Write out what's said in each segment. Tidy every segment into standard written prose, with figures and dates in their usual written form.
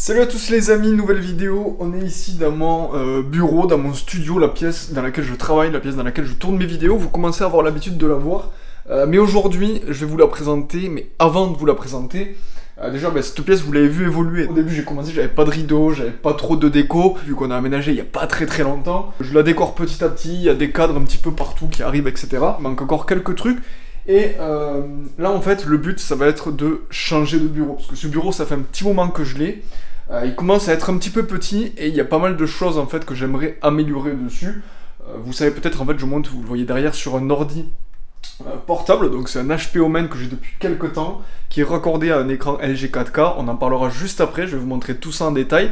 Salut à tous les amis, nouvelle vidéo. On est ici dans mon bureau, dans mon studio, la pièce dans laquelle je travaille, la pièce dans laquelle je tourne mes vidéos. Vous commencez à avoir l'habitude de la voir. Mais aujourd'hui, je vais vous la présenter. Mais avant de vous la présenter, déjà cette pièce vous l'avez vu évoluer. Au début j'ai commencé, j'avais pas de rideau, j'avais pas trop de déco. Vu qu'on a aménagé il y a pas très longtemps, je la décore petit à petit, il y a des cadres un petit peu partout qui arrivent, etc. Il manque encore quelques trucs. Et là en fait le but ça va être de changer de bureau. Parce que ce bureau ça fait un petit moment que je l'ai. Il commence à être un petit peu petit et il y a pas mal de choses en fait que j'aimerais améliorer dessus. Vous savez peut-être en fait je monte, vous le voyez derrière, sur un ordi portable, donc c'est un HP Omen que j'ai depuis quelques temps, qui est raccordé à un écran LG 4K, on en parlera juste après, je vais vous montrer tout ça en détail.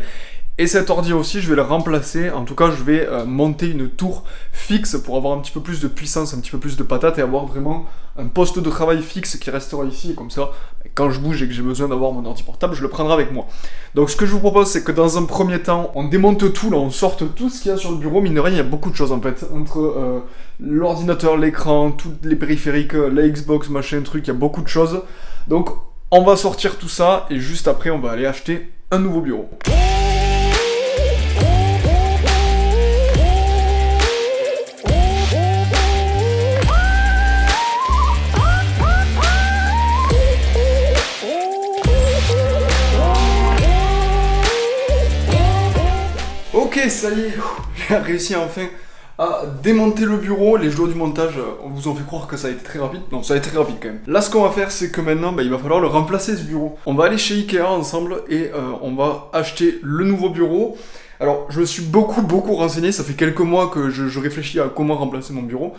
Et cet ordi aussi, je vais le remplacer, en tout cas je vais monter une tour fixe pour avoir un petit peu plus de puissance, un petit peu plus de patate et avoir vraiment un poste de travail fixe qui restera ici, et comme ça, quand je bouge et que j'ai besoin d'avoir mon ordi portable, je le prendrai avec moi. Donc ce que je vous propose, c'est que dans un premier temps, on démonte tout, là, on sorte tout ce qu'il y a sur le bureau, mine de rien, il y a beaucoup de choses en fait, entre l'ordinateur, l'écran, tous les périphériques, la Xbox, machin, truc, il y a beaucoup de choses. Donc on va sortir tout ça, et juste après, on va aller acheter un nouveau bureau. Ok, ça y est, j'ai réussi enfin à démonter le bureau. Les jours du montage, on vous en fait croire que ça a été très rapide. Non, ça a été très rapide quand même. Là, ce qu'on va faire, c'est que maintenant, il va falloir le remplacer, ce bureau. On va aller chez Ikea ensemble et on va acheter le nouveau bureau. Alors, je me suis beaucoup renseigné. Ça fait quelques mois que je réfléchis à comment remplacer mon bureau.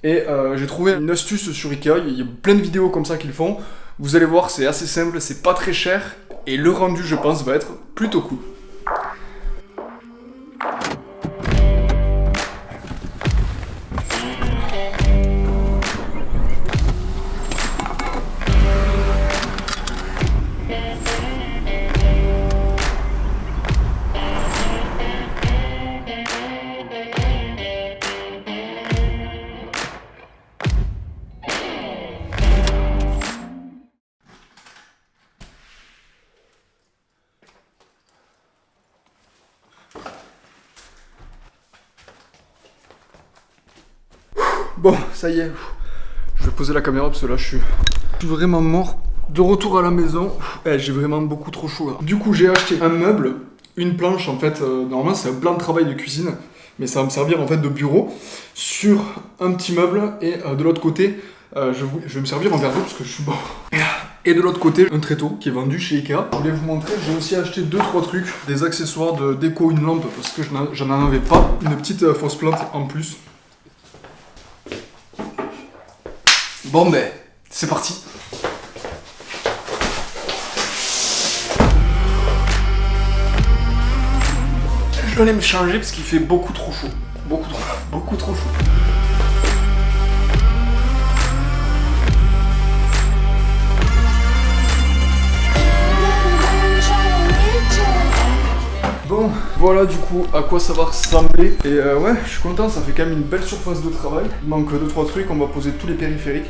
Et j'ai trouvé une astuce sur Ikea. Il y a plein de vidéos comme ça qu'ils font. Vous allez voir, c'est assez simple, c'est pas très cher. Et le rendu, je pense, va être plutôt cool. Bon, ça y est, je vais poser la caméra parce que là je suis vraiment mort. De retour à la maison, j'ai vraiment beaucoup trop chaud là. Du coup j'ai acheté un meuble, une planche en fait, normalement c'est un plan de travail de cuisine, mais ça va me servir en fait de bureau, sur un petit meuble, et de l'autre côté, je vais me servir en verre d'eau parce que je suis mort. Et de l'autre côté, un tréteau qui est vendu chez Ikea. Je voulais vous montrer, j'ai aussi acheté 2-3 trucs, des accessoires de déco, une lampe parce que j'en avais pas, une petite fausse plante en plus. Bon c'est parti. Je vais aller me changer parce qu'il fait beaucoup trop chaud. Beaucoup trop chaud. Bon, voilà du coup à quoi ça va ressembler. Et ouais, je suis content, ça fait quand même une belle surface de travail. Il manque 2-3 trucs, on va poser tous les périphériques.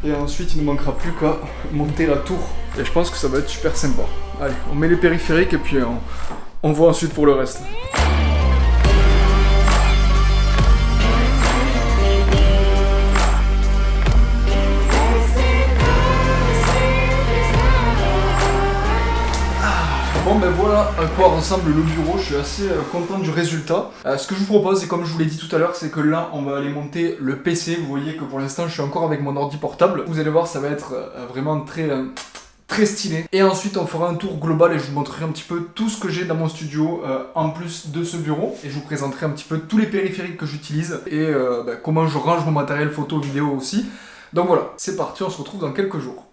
Et ensuite, il ne manquera plus qu'à monter la tour. Et je pense que ça va être super sympa. Allez, on met les périphériques et puis on voit ensuite pour le reste. Bon voilà à quoi ressemble le bureau, je suis assez content du résultat. Ce que je vous propose, et comme je vous l'ai dit tout à l'heure, c'est que là on va aller monter le PC. Vous voyez que pour l'instant je suis encore avec mon ordi portable. Vous allez voir, ça va être vraiment très stylé. Et ensuite on fera un tour global et je vous montrerai un petit peu tout ce que j'ai dans mon studio en plus de ce bureau. Et je vous présenterai un petit peu tous les périphériques que j'utilise et comment je range mon matériel photo, vidéo aussi. Donc voilà, c'est parti, on se retrouve dans quelques jours.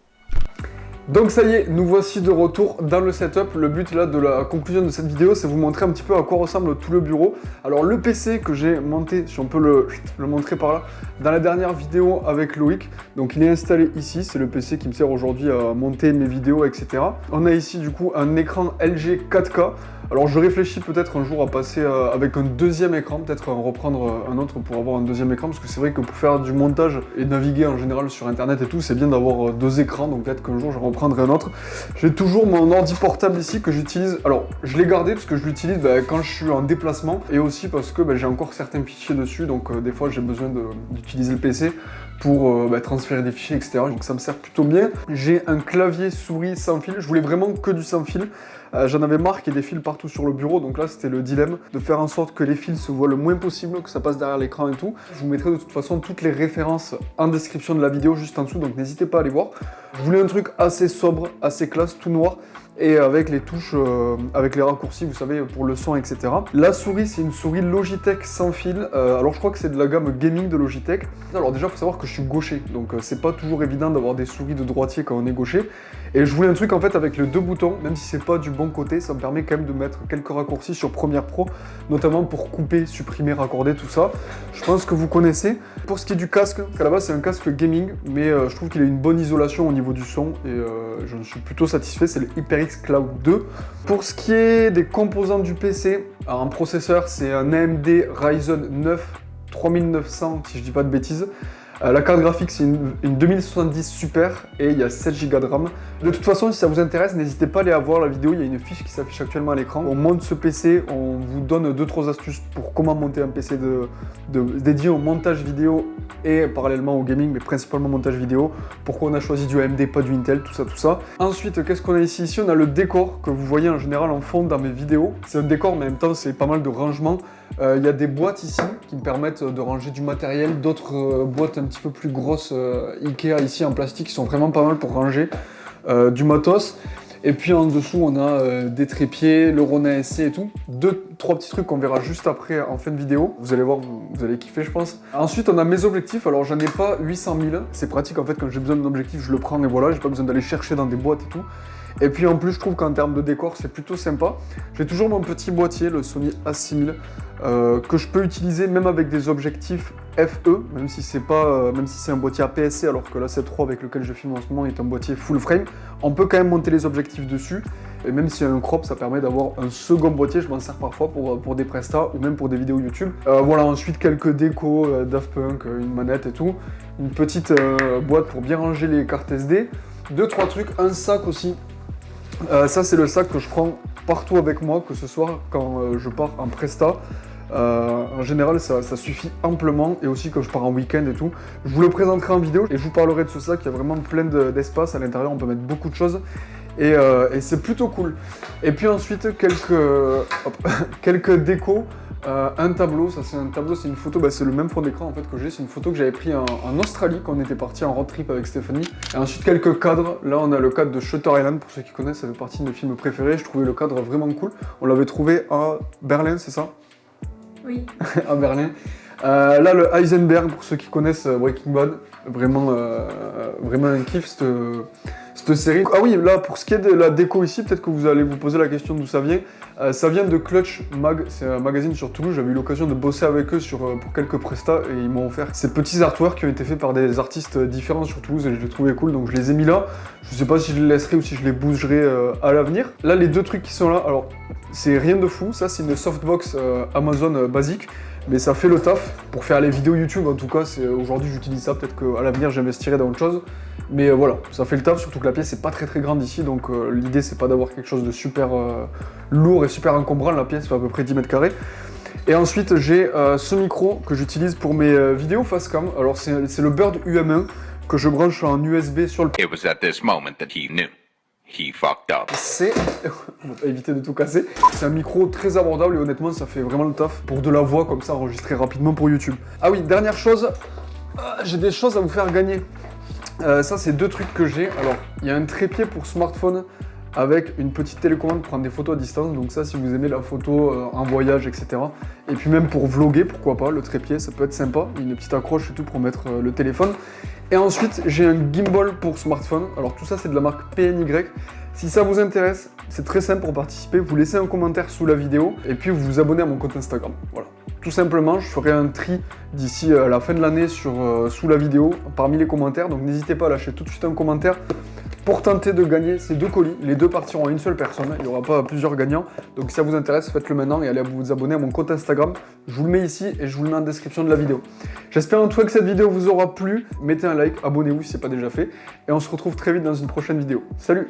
Donc ça y est, nous voici de retour dans le setup. Le but là de la conclusion de cette vidéo, c'est vous montrer un petit peu à quoi ressemble tout le bureau. Alors le PC que j'ai monté, si on peut le montrer par là, dans la dernière vidéo avec Loïc, donc il est installé ici, c'est le PC qui me sert aujourd'hui à monter mes vidéos, etc. On a ici du coup un écran LG 4K. Alors je réfléchis peut-être un jour à passer avec un deuxième écran, peut-être reprendre un autre pour avoir un deuxième écran, parce que c'est vrai que pour faire du montage et naviguer en général sur internet et tout, c'est bien d'avoir deux écrans, donc peut-être qu'un jour je reprendrai prendrai un autre. J'ai toujours mon ordi portable ici que j'utilise. Alors, je l'ai gardé parce que je l'utilise quand je suis en déplacement et aussi parce que j'ai encore certains fichiers dessus. Donc, des fois, j'ai besoin d'utiliser le PC pour transférer des fichiers, etc. Donc, ça me sert plutôt bien. J'ai un clavier souris sans fil. Je voulais vraiment que du sans fil. J'en avais marre qu'il y ait des fils partout sur le bureau, donc là c'était le dilemme de faire en sorte que les fils se voient le moins possible, que ça passe derrière l'écran et tout. Je vous mettrai de toute façon toutes les références en description de la vidéo juste en dessous, donc n'hésitez pas à aller voir. Je voulais un truc assez sobre, assez classe, tout noir, et avec les touches, avec les raccourcis, vous savez, pour le son, etc. La souris, c'est une souris Logitech sans fil. Alors je crois que c'est de la gamme gaming de Logitech. Alors déjà, il faut savoir que je suis gaucher, donc c'est pas toujours évident d'avoir des souris de droitier quand on est gaucher. Et je voulais un truc en fait avec les deux boutons, même si c'est pas du bon côté, ça me permet quand même de mettre quelques raccourcis sur Premiere Pro, notamment pour couper, supprimer, raccorder, tout ça. Je pense que vous connaissez. Pour ce qui est du casque, à la base c'est un casque gaming, mais je trouve qu'il a une bonne isolation au niveau du son et j'en suis plutôt satisfait, c'est le HyperX Cloud 2. Pour ce qui est des composants du PC, alors un processeur c'est un AMD Ryzen 9 3900 si je dis pas de bêtises. La carte graphique c'est une 2070 Super et il y a 7 Go de RAM. De toute façon si ça vous intéresse n'hésitez pas à aller voir la vidéo, il y a une fiche qui s'affiche actuellement à l'écran. On monte ce PC, on vous donne 2-3 astuces pour comment monter un PC dédié au montage vidéo et parallèlement au gaming mais principalement montage vidéo. Pourquoi on a choisi du AMD, pas du Intel, tout ça. Ensuite qu'est-ce qu'on a ici? Ici on a le décor que vous voyez en général en fond dans mes vidéos. C'est un décor mais en même temps c'est pas mal de rangement. Il y a des boîtes ici qui me permettent de ranger du matériel, d'autres boîtes un petit peu plus grosses Ikea ici en plastique qui sont vraiment pas mal pour ranger du matos. Et puis en dessous on a des trépieds, le Rona SC et tout. 2-3 petits trucs qu'on verra juste après en fin de vidéo. Vous allez voir, vous allez kiffer je pense. Ensuite on a mes objectifs, alors j'en ai pas 800 000. C'est pratique en fait quand j'ai besoin d'un objectif je le prends et voilà, j'ai pas besoin d'aller chercher dans des boîtes et tout. Et puis en plus je trouve qu'en termes de décor c'est plutôt sympa. J'ai toujours mon petit boîtier, le Sony A6000, que je peux utiliser même avec des objectifs FE, même si c'est un boîtier APS-C, alors que là C3 avec lequel je filme en ce moment est un boîtier full frame. On peut quand même monter les objectifs dessus, et même s'il y a un crop, ça permet d'avoir un second boîtier, je m'en sers parfois pour des prestats ou même pour des vidéos YouTube. Voilà, ensuite quelques décos, Daft Punk, une manette et tout, une petite boîte pour bien ranger les cartes SD, 2-3 trucs, un sac aussi. Ça c'est le sac que je prends partout avec moi, que ce soit quand je pars en presta. En général ça suffit amplement et aussi quand je pars en week-end et tout. Je vous le présenterai en vidéo et je vous parlerai de ce sac, il y a vraiment plein d'espace à l'intérieur, on peut mettre beaucoup de choses et c'est plutôt cool. Et puis ensuite quelques décos. Un tableau, ça c'est un tableau, c'est une photo, c'est le même fond d'écran en fait que j'ai, c'est une photo que j'avais pris en Australie quand on était parti en road trip avec Stéphanie. Et ensuite quelques cadres, là on a le cadre de Shutter Island, pour ceux qui connaissent, ça fait partie de mes films préférés, je trouvais le cadre vraiment cool. On l'avait trouvé à Berlin, c'est ça? Oui. À Berlin. Là le Heisenberg, pour ceux qui connaissent Breaking Bad, vraiment un kiff cette série. Ah oui, là pour ce qui est de la déco ici, peut-être que vous allez vous poser la question d'où ça vient. Ça vient de Clutch Mag, c'est un magazine sur Toulouse, j'avais eu l'occasion de bosser avec eux pour quelques prestats et ils m'ont offert ces petits artworks qui ont été faits par des artistes différents sur Toulouse et je les trouvais cool donc je les ai mis là. Je sais pas si je les laisserai ou si je les bougerai à l'avenir. Là les deux trucs qui sont là, alors c'est rien de fou, ça c'est une softbox Amazon basique. Mais ça fait le taf pour faire les vidéos YouTube, en tout cas aujourd'hui j'utilise ça, peut-être qu'à l'avenir j'investirai dans autre chose. Mais voilà, ça fait le taf, surtout que la pièce est pas très grande ici, donc l'idée c'est pas d'avoir quelque chose de super lourd et super encombrant, la pièce fait à peu près 10 mètres carrés. Et ensuite j'ai ce micro que j'utilise pour mes vidéos face cam, alors c'est le Bird UM1 que je branche en USB sur le... It was at this moment that he knew. He fucked up. On va pas éviter de tout casser. C'est un micro très abordable et honnêtement ça fait vraiment le taf pour de la voix comme ça enregistrée rapidement pour YouTube. Ah oui, dernière chose, j'ai des choses à vous faire gagner. Ça c'est deux trucs que j'ai. Alors il y a un trépied pour smartphone avec une petite télécommande pour prendre des photos à distance. Donc ça si vous aimez la photo en voyage etc. Et puis même pour vlogger, pourquoi pas, le trépied ça peut être sympa. Une petite accroche et tout pour mettre le téléphone. Et ensuite, j'ai un gimbal pour smartphone. Alors tout ça, c'est de la marque PNY. Si ça vous intéresse, c'est très simple pour participer. Vous laissez un commentaire sous la vidéo et puis vous vous abonnez à mon compte Instagram. Voilà. Tout simplement, je ferai un tri d'ici à la fin de l'année sous la vidéo, parmi les commentaires. Donc n'hésitez pas à lâcher tout de suite un commentaire pour tenter de gagner ces 2 colis. Les 2 partiront à une seule personne, il n'y aura pas plusieurs gagnants. Donc si ça vous intéresse, faites-le maintenant et allez vous abonner à mon compte Instagram. Je vous le mets ici et je vous le mets en description de la vidéo. J'espère en tout cas que cette vidéo vous aura plu. Mettez un like, abonnez-vous si ce n'est pas déjà fait. Et on se retrouve très vite dans une prochaine vidéo. Salut!